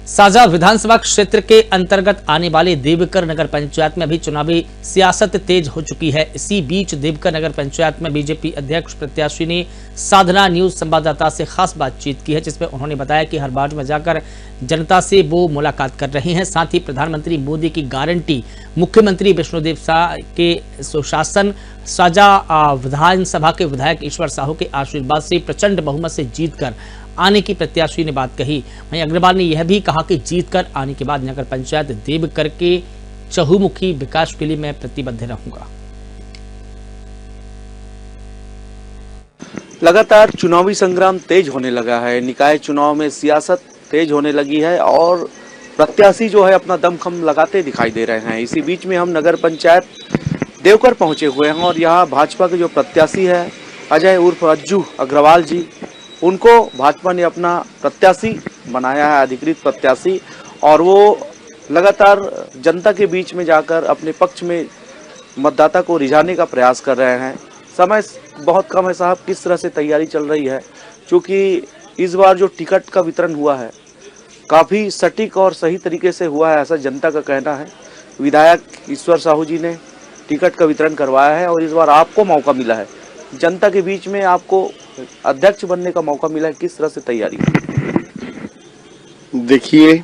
साजा विधानसभा क्षेत्र के अंतर्गत आने वाले देवकर नगर पंचायत में भी चुनावी सियासत तेज हो चुकी है। इसी बीच देवकर नगर पंचायत में बीजेपी अध्यक्ष प्रत्याशी ने साधना न्यूज संवाददाता से खास बातचीत की है, जिसमें उन्होंने बताया कि हर वार्ड में जाकर जनता से वो मुलाकात कर रहे हैं। साथ ही प्रधानमंत्री मोदी की गारंटी, मुख्यमंत्री विष्णुदेव साय के सुशासन, साजा विधानसभा के विधायक ईश्वर साहू के आशीर्वाद से प्रचंड बहुमत से जीतकर आने की प्रत्याशी ने बात कही। वहीं अग्रवाल ने यह भी कहा कि जीतकर आने के बाद नगर पंचायत देवकर के चहुमुखी विकास के लिए मैं प्रतिबद्ध रहूंगा। लगातार चुनावी संग्राम तेज होने लगा है। निकाय चुनाव में सियासत तेज होने लगी है और प्रत्याशी जो है अपना दमखम लगाते दिखाई दे रहे हैं। इसी बीच में हम नगर पंचायत देवकर पहुंचे हुए हैं और यहाँ भाजपा के जो प्रत्याशी है अजय उर्फ अज्जू अग्रवाल जी, उनको भाजपा ने अपना प्रत्याशी बनाया है, अधिकृत प्रत्याशी, और वो लगातार जनता के बीच में जाकर अपने पक्ष में मतदाता को रिझाने का प्रयास कर रहे हैं। समय बहुत कम है साहब, किस तरह से तैयारी चल रही है? क्योंकि इस बार जो टिकट का वितरण हुआ है काफ़ी सटीक और सही तरीके से हुआ है, ऐसा जनता का कहना है। विधायक ईश्वर साहू जी ने टिकट का वितरण करवाया है और इस बार आपको मौका मिला है, जनता के बीच में आपको अध्यक्ष बनने का मौका मिला है। किस तरह से तैयारी? देखिए,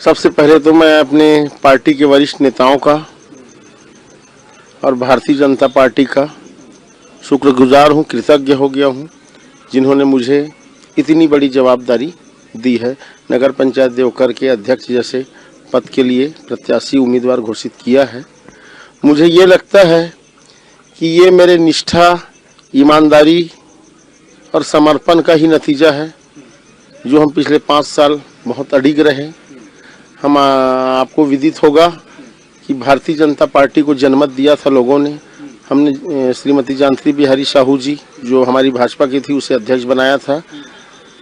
सबसे पहले तो मैं अपने पार्टी के वरिष्ठ नेताओं का और भारतीय जनता पार्टी का शुक्रगुजार हूं, कृतज्ञ हो गया हूं, जिन्होंने मुझे इतनी बड़ी जवाबदारी दी है। नगर पंचायत देवकर के अध्यक्ष जैसे पद के लिए प्रत्याशी उम्मीदवार घोषित किया है। मुझे ये लगता है कि ये मेरे निष्ठा, ईमानदारी और समर्पण का ही नतीजा है, जो हम पिछले 5 साल बहुत अडिग रहे। हम आपको विदित होगा कि भारतीय जनता पार्टी को जनमत दिया था लोगों ने। हमने श्रीमती जानती बिहारी साहू जी, जो हमारी भाजपा की थी, उसे अध्यक्ष बनाया था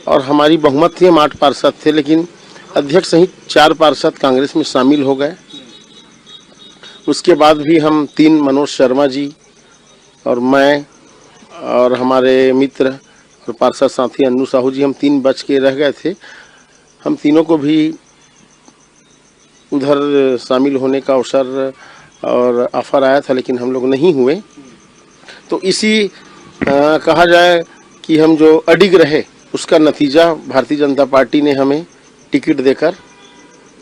और हमारी बहुमत थी, हम 8 पार्षद थे, लेकिन अध्यक्ष सहित 4 पार्षद कांग्रेस में शामिल हो गए। उसके बाद भी हम 3, मनोज शर्मा जी और मैं और हमारे मित्र और पार्षद साथी अन्नू साहू जी, हम 3 बच के रह गए थे। हम तीनों को भी उधर शामिल होने का अवसर और ऑफर आया था, लेकिन हम लोग नहीं हुए। तो इसी कहा जाए कि हम जो अडिग रहे उसका नतीजा भारतीय जनता पार्टी ने हमें टिकट देकर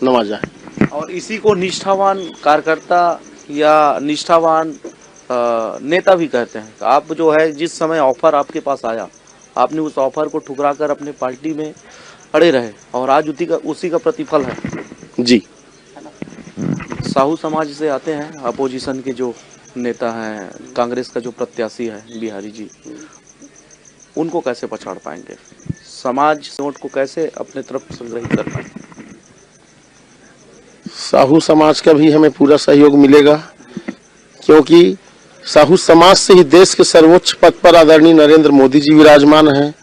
नवाजा है। और इसी को निष्ठावान कार्यकर्ता या निष्ठावान नेता भी कहते हैं। आप जो है, जिस समय ऑफर आपके पास आया, आपने उस ऑफर को ठुकराकर अपने पार्टी में अड़े रहे और आज उसी का प्रतिफल है जी। साहू समाज से आते हैं, अपोजिशन के जो नेता हैं, कांग्रेस का जो प्रत्याशी है बिहारी जी, उनको कैसे पछाड़ पाएंगे? समाज वोट को कैसे अपने तरफ संग्रहित कर पाएंगे? साहू समाज का भी हमें पूरा सहयोग मिलेगा, क्योंकि साहू समाज से ही देश के सर्वोच्च पद पर आदरणीय नरेंद्र मोदी जी विराजमान हैं।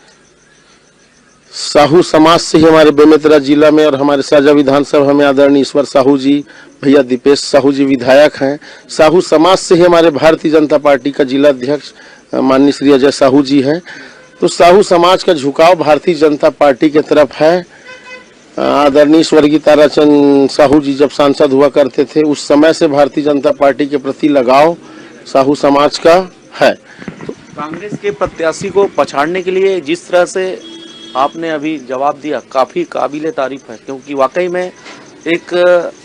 साहू समाज से ही हमारे बेमेतरा जिला में और हमारे साजा विधानसभा में आदरणीय ईश्वर साहू जी, भैया दीपेश साहू जी विधायक हैं। साहू समाज से ही हमारे भारतीय जनता पार्टी का जिला अध्यक्ष माननीय श्री अजय साहू जी हैं। तो साहू समाज का झुकाव भारतीय जनता पार्टी की तरफ है। आदरणीय स्वर्गीय ताराचंद साहू जी जब सांसद हुआ करते थे, उस समय से भारतीय जनता पार्टी के प्रति लगाव साहू समाज का है। तो कांग्रेस के प्रत्याशी को पछाड़ने के लिए जिस तरह से आपने अभी जवाब दिया, काफी काबिले तारीफ है, क्योंकि वाकई में एक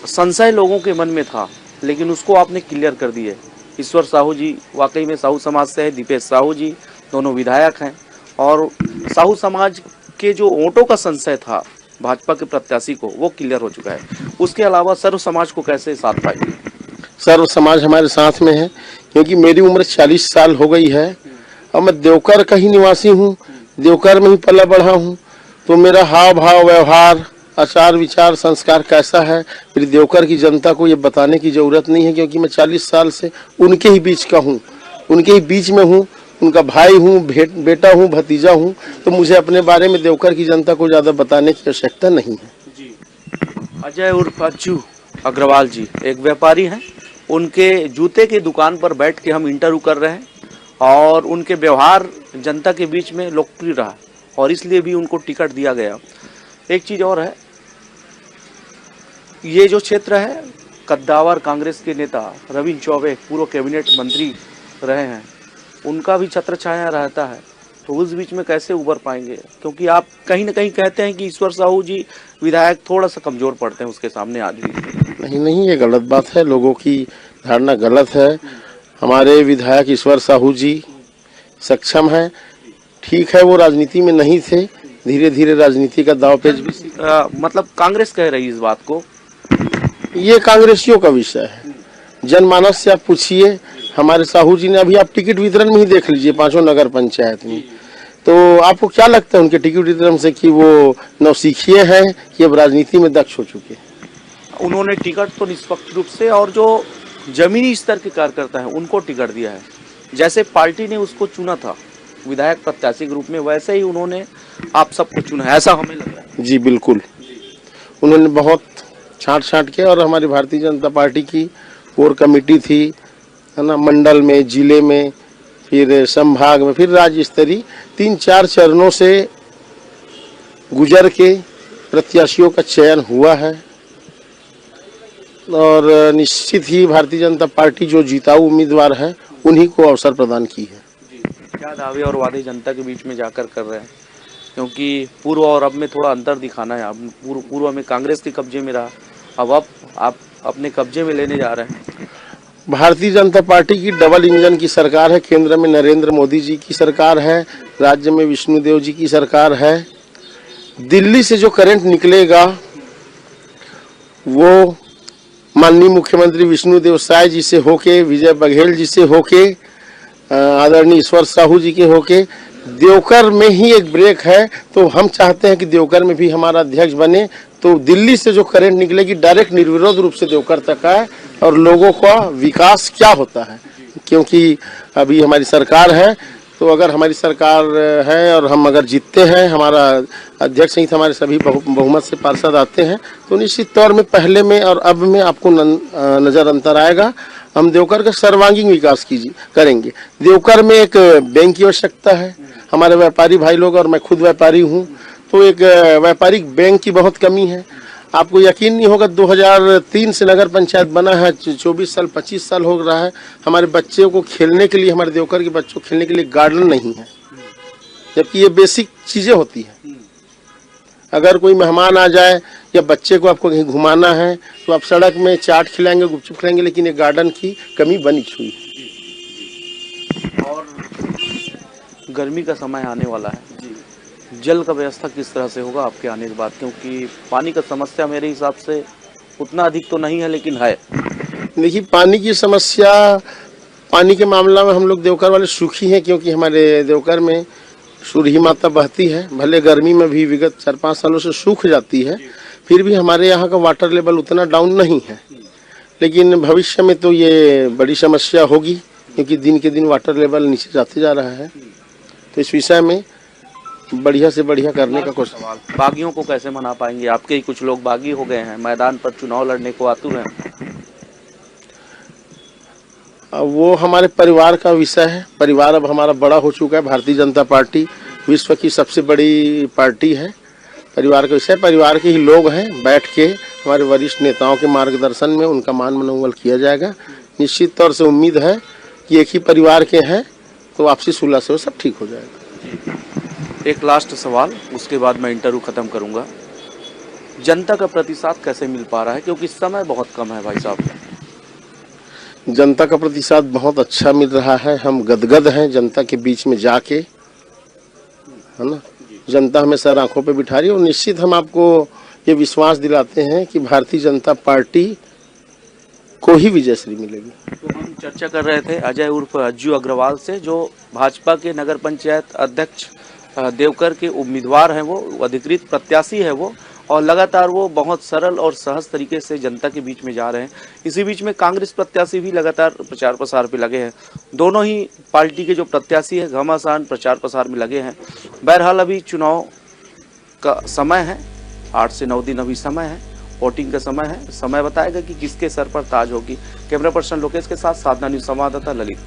संशय लोगों के मन में था, लेकिन उसको आपने क्लियर कर दिए। ईश्वर साहू जी वाकई में साहू समाज से है, दीपेश साहू जी दोनों विधायक हैं और साहू समाज के जो वोटों का संशय था भाजपा के प्रत्याशी को, वो क्लियर हो चुका है। उसके अलावा सर्व समाज को कैसे साथ पाएंगे? सर्व समाज हमारे साथ में है, क्योंकि मेरी उम्र 40 साल हो गई है और मैं देवकर का ही निवासी हूँ, देवकर में ही पला बढ़ा हूँ। तो मेरा हाव भाव, व्यवहार, आचार विचार, संस्कार कैसा है, फिर देवकर की जनता को ये बताने की जरूरत नहीं है, क्योंकि मैं 40 साल से उनके ही बीच का हूँ, उनके ही बीच में हूँ, उनका भाई हूँ, बेटा हूँ, भतीजा हूँ। तो मुझे अपने बारे में देवकर की जनता को ज़्यादा बताने की आवश्यकता नहीं है जी। अजय उर्फ अज्जू अग्रवाल जी एक व्यापारी हैं, उनके जूते की दुकान पर बैठ के हम इंटरव्यू कर रहे हैं और उनके व्यवहार जनता के बीच में लोकप्रिय रहा और इसलिए भी उनको टिकट दिया गया। एक चीज और है, ये जो क्षेत्र है, कद्दावर कांग्रेस के नेता रविंद्र चौबे पूर्व कैबिनेट मंत्री रहे हैं, उनका भी छत्र छाया रहता है, तो उस बीच में कैसे उबर पाएंगे? क्योंकि आप कहीं ना कहीं कहते हैं कि ईश्वर साहू जी विधायक थोड़ा सा कमजोर पड़ते हैं उसके सामने आज भी। नहीं, ये गलत बात है, लोगों की धारणा गलत है। हमारे विधायक ईश्वर साहू जी सक्षम हैं। ठीक है, वो राजनीति में नहीं थे, धीरे धीरे राजनीति का दांवपेच भी मतलब कांग्रेस कह रही है इस बात को। ये कांग्रेसियों का विषय है। जनमानस से आप पूछिए, हमारे साहू जी ने अभी आप टिकट वितरण में ही देख लीजिए 5 नगर पंचायत में, तो आपको क्या लगता है उनके टिकट वितरण से कि वो नौसिखिए हैं कि अब राजनीति में दक्ष हो चुके हैं? उन्होंने टिकट तो निष्पक्ष रूप से और जो जमीनी स्तर के कार्यकर्ता हैं उनको टिकट दिया है। जैसे पार्टी ने उसको चुना था विधायक प्रत्याशी के रूप में, वैसे ही उन्होंने आप सबको चुना है, ऐसा हमें लग रहा है। जी बिल्कुल, उन्होंने बहुत छांट के, और हमारी भारतीय जनता पार्टी की कोर कमेटी थी, है ना, मंडल में, जिले में, फिर संभाग में, फिर राज्य स्तरीय 3-4 चरणों से गुजर के प्रत्याशियों का चयन हुआ है। और निश्चित ही भारतीय जनता पार्टी जो जीताऊ उम्मीदवार है उन्हीं को अवसर प्रदान की है। क्या दावे और वादे जनता के बीच में जाकर कर रहे हैं? क्योंकि पूर्व और अब में थोड़ा अंतर दिखाना है। अब पूर्व में कांग्रेस के कब्जे में रहा, अब आप अपने कब्जे में लेने जा रहे हैं। भारतीय जनता पार्टी की डबल इंजन की सरकार है। केंद्र में नरेंद्र मोदी जी की सरकार है, राज्य में विष्णुदेव जी की सरकार है। दिल्ली से जो करंट निकलेगा वो माननीय मुख्यमंत्री विष्णुदेव साय जी से होके, विजय बघेल जी से होके, आदरणीय ईश्वर साहू जी के होके, देवकर में ही एक ब्रेक है। तो हम चाहते हैं कि देवकर में भी हमारा अध्यक्ष बने, तो दिल्ली से जो करंट निकलेगी डायरेक्ट निर्विरोध रूप से देवकर तक आए और लोगों का विकास क्या होता है। क्योंकि अभी हमारी सरकार है, तो अगर हमारी सरकार है और हम अगर जीतते हैं, हमारा अध्यक्ष सहित हमारे सभी बहुमत से पार्षद आते हैं, तो निश्चित तौर में पहले में और अब में आपको नजर अंतर आएगा। हम देवकर का सर्वांगीण विकास करेंगे। देवकर में एक बैंक की आवश्यकता है। हमारे व्यापारी भाई लोग, और मैं खुद व्यापारी हूँ, तो एक व्यापारिक बैंक की बहुत कमी है। आपको यकीन नहीं होगा, 2003 से नगर पंचायत बना है, 24 साल 25 साल हो रहा है, हमारे बच्चों को खेलने के लिए, हमारे देवकर के बच्चों को खेलने के लिए गार्डन नहीं है, जबकि ये बेसिक चीजें होती हैं। अगर कोई मेहमान आ जाए या बच्चे को आपको कहीं घुमाना है, तो आप सड़क में चाट खिलाएंगे, गुपचुप खिलाएंगे, लेकिन ये गार्डन की कमी बनी हुई है। और गर्मी का समय आने वाला है, जल का व्यवस्था किस तरह से होगा आपके आने के बाद? क्योंकि पानी का समस्या मेरे हिसाब से उतना अधिक तो नहीं है, लेकिन है। देखिए, पानी की समस्या, पानी के मामला में हम लोग देवकर वाले सुखी हैं, क्योंकि हमारे देवकर में सूर्य माता बहती है। भले गर्मी में भी विगत 4-5 सालों से सूख जाती है, फिर भी हमारे यहाँ का वाटर लेवल उतना डाउन नहीं है। लेकिन भविष्य में तो ये बड़ी समस्या होगी, क्योंकि दिन के दिन वाटर लेवल नीचे जाते जा रहा है। तो इस विषय में बढ़िया से बढ़िया करने का कोशिश। बागियों को कैसे मना पाएंगे? आपके ही कुछ लोग बागी हो गए हैं, मैदान पर चुनाव लड़ने को आतुर हैं। वो हमारे परिवार का विषय है। परिवार अब हमारा बड़ा हो चुका है। भारतीय जनता पार्टी विश्व की सबसे बड़ी पार्टी है। परिवार का विषय, परिवार के ही लोग हैं। बैठ के हमारे वरिष्ठ नेताओं के मार्गदर्शन में उनका मान मनोबल किया जाएगा। निश्चित तौर से उम्मीद है कि एक ही परिवार के हैं, तो आपसी सुलह से वो सब ठीक हो जाएगा। एक लास्ट सवाल, उसके बाद मैं इंटरव्यू खत्म करूंगा। जनता का प्रतिसाद कैसे मिल पा रहा है? क्योंकि समय बहुत कम है भाई साहब। जनता का प्रतिसाद बहुत अच्छा मिल रहा है। हम गदगद हैं जनता के बीच में जाके, है ना। जनता हमें सर आंखों पे बिठा रही है, और निश्चित हम आपको ये विश्वास दिलाते हैं कि भारतीय जनता पार्टी को ही विजयश्री मिलेगी। तो हम चर्चा कर रहे थे अजय उर्फ अज्जू अग्रवाल से, जो भाजपा के नगर पंचायत अध्यक्ष देवकर के उम्मीदवार हैं, वो अधिकृत प्रत्याशी है वो, और लगातार वो बहुत सरल और सहज तरीके से जनता के बीच में जा रहे हैं। इसी बीच में कांग्रेस प्रत्याशी भी लगातार प्रचार प्रसार पे लगे हैं। दोनों ही पार्टी के जो प्रत्याशी है घमासान प्रचार प्रसार में लगे हैं। बहरहाल अभी चुनाव का समय है, 8 से 9 दिन अभी समय है, वोटिंग का समय है। समय बताएगा कि किसके सर पर ताज होगी। कैमरा पर्सन लोकेश के साथ साधना न्यूज़ संवाददाता ललित।